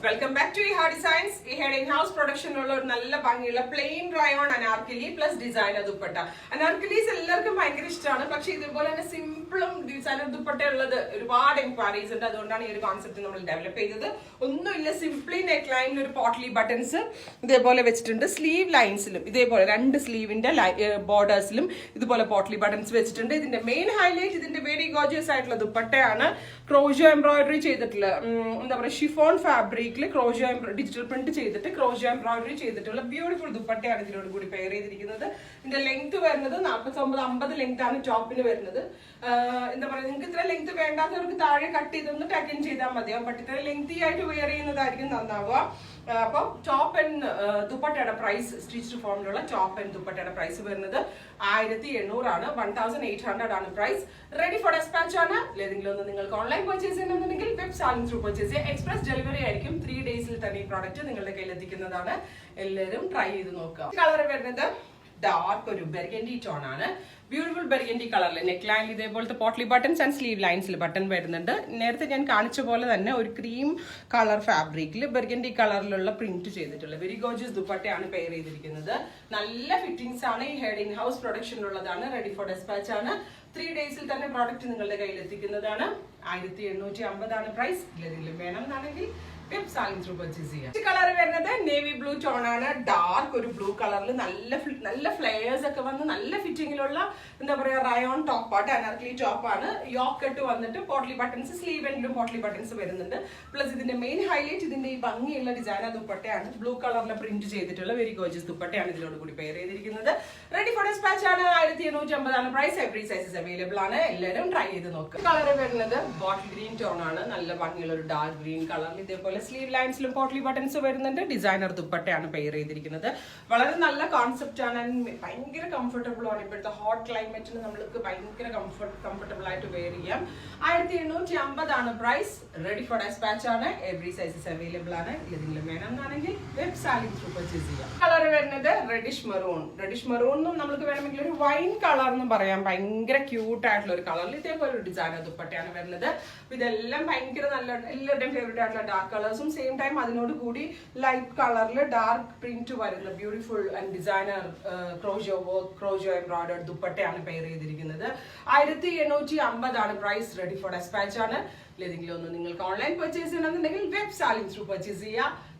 Welcome back to Iha designs. ഇഹയുടെ in house പ്രൊഡക്ഷനുള്ള ഒരു നല്ല ഭംഗിയുള്ള plain rayon anarkali plus designer dupatta. Anarkalis എല്ലാവർക്കും ഭയങ്കര ഇഷ്ടമാണ്, പക്ഷെ ഇതുപോലെ തന്നെ സിമ്പിളും ഡിസൈനർ ദുപ്പട്ട ഉള്ളത് ഒരുപാട് എൻക്വയറീസ് ഉണ്ട്. അതുകൊണ്ടാണ് ഈ ഒരു കോൺസെപ്റ്റ് നമ്മൾ ഡെവലപ്പ് ചെയ്തത്. ഒന്നുമില്ല, സിംപ്ലി നെക്ക് ലൈനിൽ ഒരു പോട്ട്ലി ബട്ടൺസ് ഇതേപോലെ വെച്ചിട്ടുണ്ട്. സ്ലീവ് ലൈൻസിലും ഇതേപോലെ രണ്ട് സ്ലീവിന്റെ ബോർഡേഴ്സിലും ഇതുപോലെ പോട്ട്ലി ബട്ടൺസ് വെച്ചിട്ടുണ്ട്. ഇതിന്റെ മെയിൻ ഹൈലൈറ്റ് ഇതിന്റെ വെരി ഗോർജിയസ് ആയിട്ടുള്ള ദുപ്പട്ടയാണ്. ക്രോഷോ എംബ്രോയിഡറി ചെയ്തിട്ടുള്ള എന്താ പറയുക ഷിഫോൺ ഫാബ്രിക്കിൽ ക്രോഷോ ഡിജിറ്റൽ പ്രിന്റ് ചെയ്തിട്ട് ക്രോഷോ എംബ്രോയിഡറി ചെയ്തിട്ടുള്ള ബ്യൂട്ടിഫുൾ ദുപ്പട്ടയാണ് ഇതിനോട് കൂടി പെയർ ചെയ്തിരിക്കുന്നത്. ഇതിന്റെ ലെങ്ത് വരുന്നത് 49-50 ലെങ്ത് ആണ് ടോപ്പിന് വരുന്നത്. എന്താ പറയുക, നിങ്ങൾക്ക് ഇത്ര ലെങ്ത് വേണ്ടാത്തവർക്ക് താഴെ കട്ട് ചെയ്തൊന്ന് ടക്ക് ഇൻ ചെയ്താൽ മതിയാവും. ബട്ട് ഇത്ര ലെങ്തി ആയിട്ട് വെയർ ചെയ്യുന്നതായിരിക്കും നന്നാവുക. അപ്പോൾ ടോപ്പ് ആൻഡ് ദുപ്പട്ടയുടെ പ്രൈസ്, സ്റ്റിച്ച്ഡ് ഫോമിലുള്ള ടോപ്പ് ആൻഡ് ദുപ്പട്ടയുടെ പ്രൈസ് വരുന്നത് 1800 ആണ്. 1800 ആണ് പ്രൈസ്. റെഡി ഫോർ ഡെസ്പാച്ച് ആണ്. ഏതെങ്കിലും ഒന്ന് നിങ്ങൾക്ക് ഓൺലൈൻ പർച്ചേസ് ചെയ്യണമെന്നുണ്ടെങ്കിൽ വെബ് സാലിംഗ് ത്രൂ പർച്ചേസ് ചെയ്യുക. എക്സ്പ്രസ് ഡെലിവറി ആയിരിക്കും. 3 ഡേയ്സിൽ തന്നെ ഈ പ്രോഡക്റ്റ് നിങ്ങളുടെ കയ്യിൽ എത്തിക്കുന്നതാണ്. എല്ലാവരും ട്രൈ ചെയ്ത് നോക്കുക. കളർ വരുന്നത് ഡാർക്ക് ഒരു ബെർഗൻഡി ടോൺ ആണ്. ബ്യൂട്ടിഫുൾ ബെർഗൻഡി കളറിൽ നെക്ക് ലൈനിൽ ഇതേപോലത്തെ പോട്ട്ലി ബട്ടൺസ് ആൻഡ് സ്ലീവ് ലൈൻസിൽ ബട്ടൺ വരുന്നുണ്ട്. നേരത്തെ ഞാൻ കാണിച്ച പോലെ തന്നെ ഒരു ക്രീം കളർ ഫാബ്രിക്കിൽ ബെർഗൻഡി കളറിലുള്ള പ്രിന്റ് ചെയ്തിട്ടുള്ള വെരി ഗോർജിയസ് ദുപ്പട്ടയാണ് പെയർ ചെയ്തിരിക്കുന്നത്. നല്ല ഫിറ്റിംഗ്സ് ആണ്. ഈ ഹെഡ് ഇൻ ഹൗസ് പ്രൊഡക്ഷനിലുള്ളതാണ്. റെഡി ഫോർ ഡെസ്പാച്ച് ആണ്. 3 ഡേയ്സിൽ തന്നെ പ്രോഡക്റ്റ് നിങ്ങളുടെ കയ്യിൽ എത്തിക്കുന്നതാണ്. 1850 ആണ് പ്രൈസ്. ഇതിലെന്തെങ്കിലും വേണമെന്നാണെങ്കിൽ വെബ് സാലിംഗ് ത്രൂ പർച്ചേസ് ചെയ്യാം. കളർ വരുന്നത് നേവി ബ്ലൂ ടോൺ ആണ്. ഡാർക്ക് ഒരു ബ്ലൂ കളറിൽ നല്ല ഫ്ലെയേഴ്സ് ഒക്കെ വന്ന് നല്ല ഫിറ്റിംഗിലുള്ള എന്താ പറയാ റയോൺ ടോപ്പാണ്. അനാർക്കലി ടോപ്പാണ്. യോക്ക് കട്ട് വന്നിട്ട് പോട്ട്ലി ബട്ടൺസ്, സ്ലീവ് എൻഡിലും പോട്ട്ലി ബട്ടൺസ് വരുന്നുണ്ട്. പ്ലസ് ഇതിന്റെ മെയിൻ ഹൈലൈറ്റ് ഇതിന്റെ ഈ ഭംഗിയുള്ള ഡിസൈനർ ദുപ്പട്ടയാണ്. ബ്ലൂ കളറിൽ പ്രിന്റ് ചെയ്തിട്ടുള്ള വെരി ഗോർജിയസ് ദുപ്പട്ടയാണ് ഇതിനോട് കൂടി പെയർ ചെയ്തിരിക്കുന്നത്. റെഡി ഫോർ ഡെസ്പാച്ച് ആണ്. 1850 ആണ് പ്രൈസ്. എവറി സൈസസ് അവൈലബിൾ ആണ്. എല്ലാവരും ട്രൈ ചെയ്ത് നോക്കുക. കളർ വരുന്നത് ബോട്ടിൽ ഗ്രീൻ ടോൺ ആണ്. നല്ല ഭംഗിയുള്ള ഒരു ഡാർക്ക് ഗ്രീൻ കളറിൽ ഇതേപോലെ സ്ലീവ് ലൈൻസിലും പോട്ട്ലി ബട്ടൺസ് വരുന്നുണ്ട്. ഡിസൈനർ ദുപ്പട്ടയാണ് പെയർ ചെയ്തിരിക്കുന്നത്. വളരെ നല്ല കോൺസെപ്റ്റ് ആണ്. ഭയങ്കര കംഫർട്ടബിൾ ആണ്. ഇപ്പോഴത്തെ ഹോട്ട് ക്ലൈമറ്റിന് നമ്മൾക്ക് ഭയങ്കര കംഫർട്ടബിൾ ആയിട്ട് വെയർ ചെയ്യാം. 1850 ആണ് പ്രൈസ്. റെഡി ഫോർ ഡെസ്പാച്ച് ആണ്. എവറി സൈസസ് അവൈലബിൾ ആണ്. ഏതെങ്കിലും വേണമെന്നാണെങ്കിൽ വെബ് സാലിംഗ് ത്രൂ പർച്ചേസ് ചെയ്യാം. കളർ വരുന്നത് റെഡിഷ് മെറൂൺ. റെഡിഷ് മെറൂണും നമുക്ക് വേണമെങ്കിൽ ഒരു വൈൻ കളർ എന്ന് പറയാം. ഭയങ്കര ക്യൂട്ട് ആയിട്ടുള്ള ഒരു കളറിൽ ഇതേപോലെ ഒരു ഡിസൈനർ ദുപ്പട്ടയാണ് വരുന്നത്. ഇതെല്ലാം ഭയങ്കര നല്ല എല്ലാവരുടെയും ഫേവറേറ്റ് ആയിട്ടുള്ള ഡാർക്ക് കളേഴ്സും സെയിം ടൈം അതിനോട് കൂടി ലൈറ്റ് കളറിൽ ഡാർക്ക് പ്രിന്റ് വരുന്ന ബ്യൂട്ടിഫുൾ ആൻഡ് ഡിസൈനർ ക്രോഷോ എംബ്രോയിഡർഡ് ദുപ്പട്ടയാണ് പെയർ ചെയ്തിരിക്കുന്നത്. 1850 ആണ് പ്രൈസ്. റെഡി ഫോർ ഡെസ്പാച്ച് ആണ്. ഏതെങ്കിലും ഒന്ന് നിങ്ങൾക്ക് ഓൺലൈൻ പർച്ചേസ് ചെയ്യണമെന്നുണ്ടെങ്കിൽ വെബ് സാലിംഗ് ത്രൂ പർച്ചേസ് ചെയ്യുക.